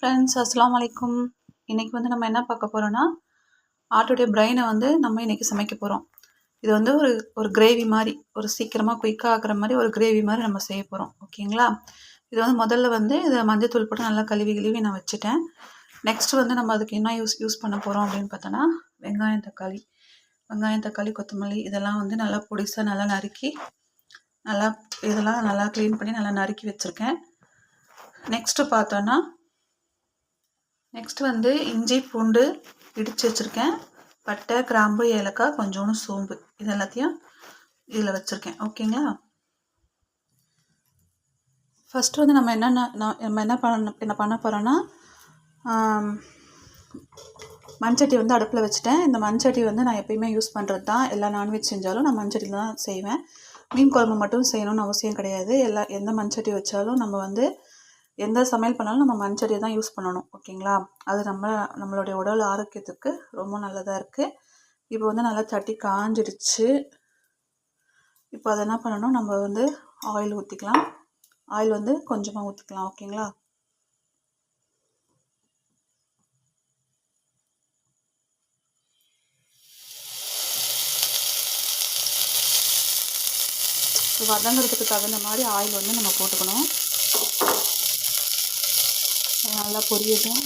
Friends அஸ்ஸலாமு அலைக்கும். இன்றைக்கி வந்து நம்ம என்ன பார்க்க போகிறோன்னா, ஆட்டுடைய பிரெயினை வந்து நம்ம இன்றைக்கி சமைக்க போகிறோம். இது வந்து ஒரு கிரேவி மாதிரி, ஒரு சீக்கிரமாக குயிக்காக ஆகிற மாதிரி ஒரு கிரேவி மாதிரி நம்ம செய்ய போகிறோம். ஓகேங்களா? இது வந்து முதல்ல வந்து இதை மஞ்சத்தூள் போட்டு நல்லா கழுவி நான் வச்சுட்டேன். நெக்ஸ்ட் வந்து நம்ம அதுக்கு என்ன யூஸ் பண்ண போகிறோம் அப்படின்னு பார்த்தோன்னா, வெங்காயம் தக்காளி கொத்தமல்லி இதெல்லாம் வந்து நல்லா பொடிசாக நல்லா நறுக்கி இதெல்லாம் நல்லா க்ளீன் பண்ணி நல்லா நறுக்கி வச்சுருக்கேன். நெக்ஸ்ட் வந்து இஞ்சி பூண்டு இடித்து வச்சுருக்கேன். பட்டை கிராம்பு ஏலக்காய் கொஞ்சோண்டு சோம்பு இது எல்லாத்தையும் இதில் வச்சுருக்கேன். ஓகேங்களா? ஃபஸ்ட்டு வந்து நம்ம என்ன பண்ண போகிறோன்னா, மண்சட்டி வந்து அடுப்பில் வச்சுட்டேன். இந்த மண்சட்டி வந்து நான் எப்பயுமே யூஸ் பண்ணுறது தான். எல்லா நான்வெஜ் செஞ்சாலும் நான் மண்சட்டியில் தான் செய்வேன். மீன் குழம்பு மட்டும் செய்யணும்னு அவசியம் கிடையாது. எந்த மண்சட்டி வச்சாலும் நம்ம வந்து எந்த சமையல் பண்ணாலும் நம்ம மண்சட்டியை தான் யூஸ் பண்ணணும். ஓகேங்களா? அது நம்மளுடைய உடல் ஆரோக்கியத்துக்கு ரொம்ப நல்லதாக இருக்குது. இப்போ வந்து நல்லா தட்டி காஞ்சிடுச்சு. இப்போ அதை என்ன பண்ணணும், நம்ம வந்து ஆயில் ஊற்றிக்கலாம். ஆயில் வந்து கொஞ்சமாக ஊற்றிக்கலாம். ஓகேங்களா? வதங்கிறதுக்கு தகுந்த மாதிரி ஆயில் வந்து நம்ம போட்டுக்கணும். நல்லா பொரியட்டும்.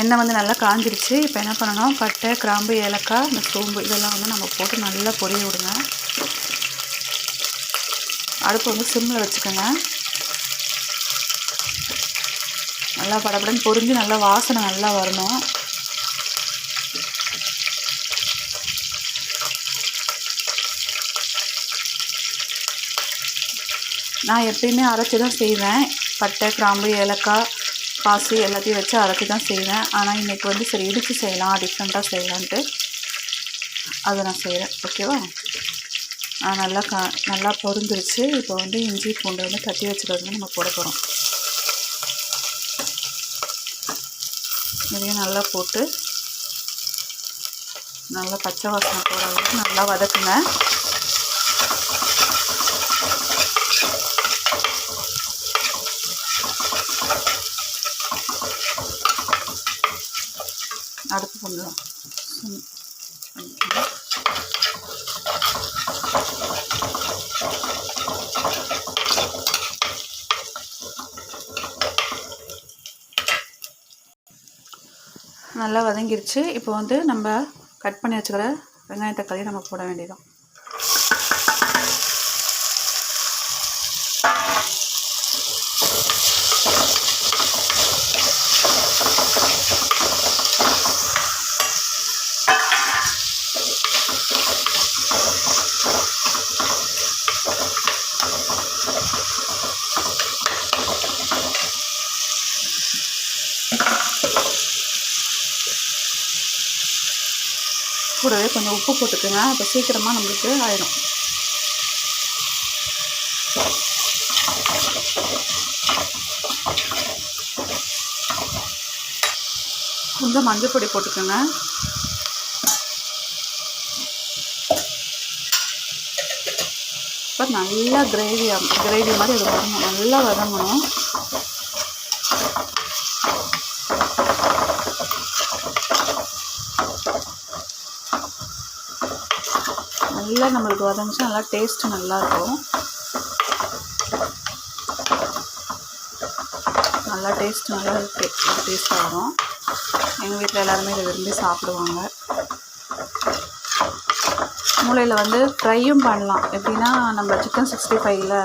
எண்ணெய் வந்து நல்லா காஞ்சிருச்சு. இப்போ என்ன பண்ணணும், பட்டை கிராம்பு ஏலக்காய் இந்த சோம்பு இதெல்லாம் வந்து நம்ம போட்டு நல்லா பொரிய விடுங்க. அடுப்பு வந்து சிம்மில் வச்சுக்கோங்க. நல்லா படபடன்னு பொரிஞ்சு நல்லா வாசனை நல்லா வரணும். நான் எப்பயுமே அரைச்சி தான் செய்வேன். பட்டை கிராம்பு ஏலக்காய் பாசி எல்லாத்தையும் வச்சு அரைச்சி தான் செய்வேன். ஆனால் இன்றைக்கி வந்து சரி இடித்து செய்யலாம், டிஃப்ரெண்ட்டாக செய்யலான்ட்டு அதை நான் செய்கிறேன். ஓகேவா? நல்லா பொரிஞ்சிருச்சு. இப்போ வந்து இஞ்சி பூண்டு வந்து தட்டி வச்சுக்கிறது நம்ம போட போகிறோம். இதையும் நல்லா போட்டு நல்லா பச்சை வாசனை போகிற அளவுக்கு நல்லா வதக்குங்க. அடுப்பு கொஞ்சம் நல்லா வதங்கிருச்சு. இப்போ வந்து நம்ம கட் பண்ணி வச்சுக்கிற வெங்காயம் தக்காளியை நம்ம போட வேண்டியதான். கூடவே கொஞ்சம் உப்பு போட்டுக்கோங்க. அப்போ சீக்கிரமாக நம்மளுக்கு ஆயிடும். கொஞ்சம் மஞ்சள் பொடி போட்டுக்கோங்க. இப்போ நல்லா கிரேவி மாதிரி அது வரணும், நல்லா வதங்கணும். நல்லா நம்மளுக்கு வதங்கிச்சு நல்லா டேஸ்ட்டு நல்லாயிருக்கும். நல்லா டேஸ்ட்டாக வரும். எங்கள் வீட்டில் எல்லாருமே இதை விரும்பி சாப்பிடுவாங்க. மூளையில் வந்து ஃப்ரையும் பண்ணலாம். எப்படின்னா நம்ம சிக்கன் 65ல்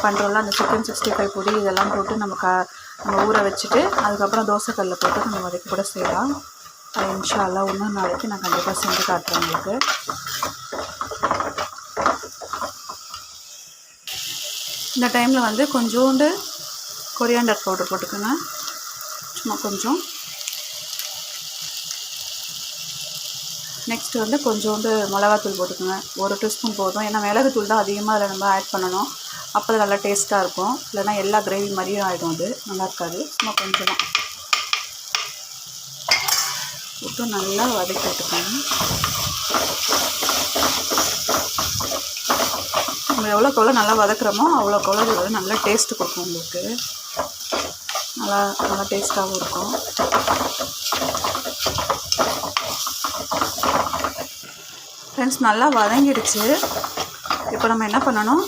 பண்ணுறோம்ல, அந்த சிக்கன் 65 பொடி இதெல்லாம் போட்டு நம்ம ஊற வச்சுட்டு அதுக்கப்புறம் தோசைக்கல்லில் போட்டு நம்ம வதக்கி கூட செய்யலாம். அது இன்ஷா அல்லாஹ் இன்னொரு நாளைக்கு நான் கண்டிப்பாக செஞ்சு காட்டுறேன் உங்களுக்கு. இந்த டைமில் வந்து கொஞ்சோண்டு கொரியாண்டர் பவுடர் போட்டுக்கோங்க. சும்மா கொஞ்சம். நெக்ஸ்ட்டு வந்து கொஞ்சோண்டு மிளகாத்தூள் போட்டுக்கோங்க. 1 டீஸ்பூன் போதும். ஏன்னா மிளகுத்தூள் தான் அதிகமாக அதில் நம்ம ஆட் பண்ணணும். அப்போ அது நல்லா டேஸ்ட்டாக இருக்கும். இல்லைனா எல்லா கிரேவி மாதிரியும் ஆகிடும், அது நல்லா இருக்காது. சும்மா கொஞ்சம் தான் போட்டு நல்லா வதக்கி விட்டுக்கோங்க. நம்ம எவ்வளோக்கு எவ்வளோ நல்லா வதக்குறோமோ அவ்வளோக்கு எவ்வளோ இது வந்து நல்லா டேஸ்ட்டு கொடுக்கும் உங்களுக்கு. நல்லா நல்லா டேஸ்ட்டாகவும் இருக்கும். ஃப்ரெண்ட்ஸ் நல்லா வதங்கிடுச்சு. இப்போ நம்ம என்ன பண்ணணும்,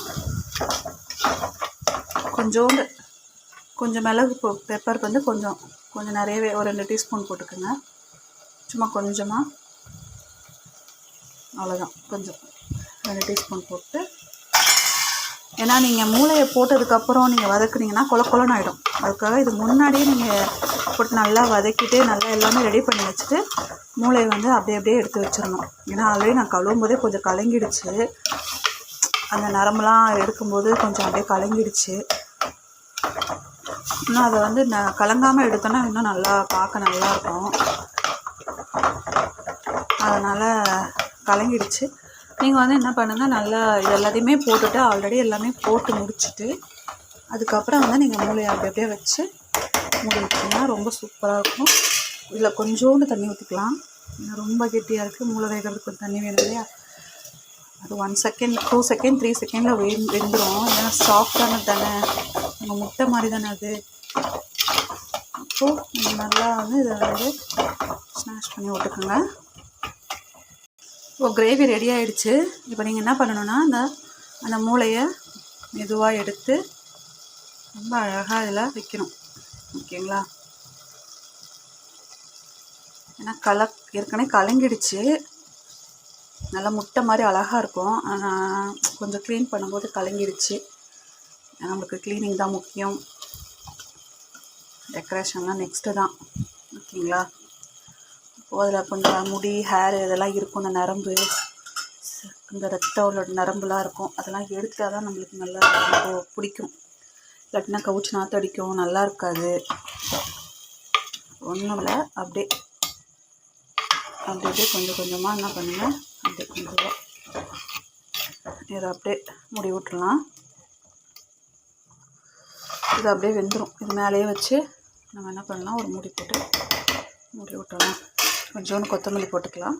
கொஞ்சம் மிளகு பெப்பர் வந்து கொஞ்சம் நிறையவே ஒரு 2 டீஸ்பூன் போட்டுக்கோங்க. சும்மா கொஞ்சமாக, அவ்வளோதான், கொஞ்சம் 2 டீஸ்பூன் போட்டு, ஏன்னா நீங்கள் மூளையை போட்டதுக்கப்புறம் நீங்கள் வதக்குனீங்கன்னா கொலன்னு ஆகிடும். அதுக்காக இது முன்னாடியே நீங்கள் போட்டு நல்லா வதக்கிட்டு நல்லா எல்லாமே ரெடி பண்ணி வச்சுட்டு மூளையை வந்து அப்படியே எடுத்து வச்சிடணும். ஏன்னா ஆல்ரெடி நான் கழுவும் போதே கொஞ்சம் கலங்கிடுச்சு, அந்த நரம்பெலாம் எடுக்கும்போது கொஞ்சம் அப்படியே கலங்கிடுச்சு. இன்னும் அதை வந்து கலங்காமல் எடுத்தோன்னா இன்னும் நல்லா பார்க்க நல்லாயிருக்கும். அதனால் கலங்கிடுச்சு. நீங்கள் வந்து என்ன பண்ணுங்கள், நல்லா இது எல்லாத்தையுமே போட்டுட்டு ஆல்ரெடி எல்லாமே போட்டு முடிச்சுட்டு அதுக்கப்புறம் வந்து நீங்கள் மூளையை அப்படியே வச்சு மூடி வச்சிங்கன்னா ரொம்ப சூப்பராக இருக்கும். இதில் கொஞ்சோண்டு தண்ணி ஊற்றிக்கலாம். ரொம்ப கெட்டியாக இருக்குது, மூளை வேகிறதுக்கு கொஞ்சம் தண்ணி வேணும் இல்லையா. அது 1 செகண்ட் 2 செகண்ட் 3 செகண்டில் வெந்துடும். ஏன்னா சாஃப்டானது தானே, உங்கள் முட்டை மாதிரி தானே அது. அப்போது நீங்கள் நல்லா வந்து இதை வந்து ஸ்மாஷ் பண்ணி விட்டுக்குங்க. இப்போ கிரேவி ரெடி ஆகிடுச்சு. இப்போ நீங்கள் என்ன பண்ணணுன்னா, அந்த மூளையை மெதுவாக எடுத்து ரொம்ப அழகாக இதில் வைக்கணும். ஓகேங்களா. ஏன்னா ஏற்கனவே கலங்கிடுச்சு, நல்லா முட்டை மாதிரி அழகாக இருக்கும். ஆனால் கொஞ்சம் க்ளீன் பண்ணும்போது கலங்கிடுச்சு. நம்மளுக்கு க்ளீனிங் தான் முக்கியம், டெக்கரேஷன்லாம் நெக்ஸ்ட்டு தான். ஓகேங்களா. இப்போது அதில் கொஞ்சம் முடி ஹேர் இதெல்லாம் இருக்கும், இந்த நரம்பு, இந்த ரத்தோட நரம்புலாம் இருக்கும், அதெல்லாம் எடுத்தால் தான் நம்மளுக்கு நல்லா பிடிக்கும். இல்லாட்டினா கவுச்சு நாற்றடிக்கும், நல்லா இருக்காது. ஒன்றும் இல்லை, அப்படியே கொஞ்சம் கொஞ்சமாக என்ன பண்ணுங்கள், அப்படியே கொஞ்சம் இதை அப்படியே மூடி விட்டுறலாம். இது அப்படியே வெந்துடும். இது மேலேயே வச்சு நம்ம என்ன பண்ணலாம், ஒரு மூடி போட்டு மூடி விட்டுறலாம். கொஞ்சோண்டு கொத்தமல்லி போட்டுக்கலாம்.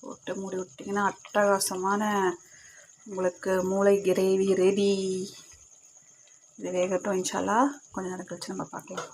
போட்டு மூடி விட்டிங்கன்னா அட்டகாசமான உங்களுக்கு மூளை கிரேவி ரெடி. இது வேகட்டும், இன்ஷால்லா கொஞ்சம் நேரம் கழிச்சு நம்ம பார்க்கலாம்.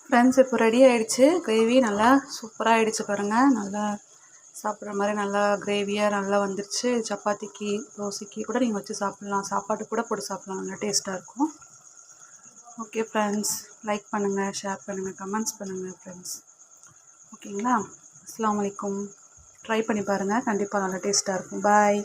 ஃப்ரெண்ட்ஸ் இப்போ ரெடி ஆகிடுச்சு. கிரேவி நல்லா சூப்பராக ஆகிடுச்சு பாருங்கள். நல்லா சாப்பிட்ற மாதிரி நல்லா கிரேவியாக நல்லா வந்துருச்சு. சப்பாத்திக்கு தோசைக்கு கூட நீங்கள் வச்சு சாப்பிட்லாம். சாப்பாட்டு கூட போட்டு சாப்பிட்லாம். நல்லா டேஸ்ட்டாக இருக்கும். ஓகே ஃப்ரெண்ட்ஸ், லைக் பண்ணுங்கள், ஷேர் பண்ணுங்கள், கமெண்ட்ஸ் பண்ணுங்கள் ஃப்ரெண்ட்ஸ். ஓகேங்களா? அஸ்ஸலாமு அலைக்கும். ட்ரை பண்ணி பாருங்கள். கண்டிப்பாக நல்லா டேஸ்ட்டாக இருக்கும். பாய்.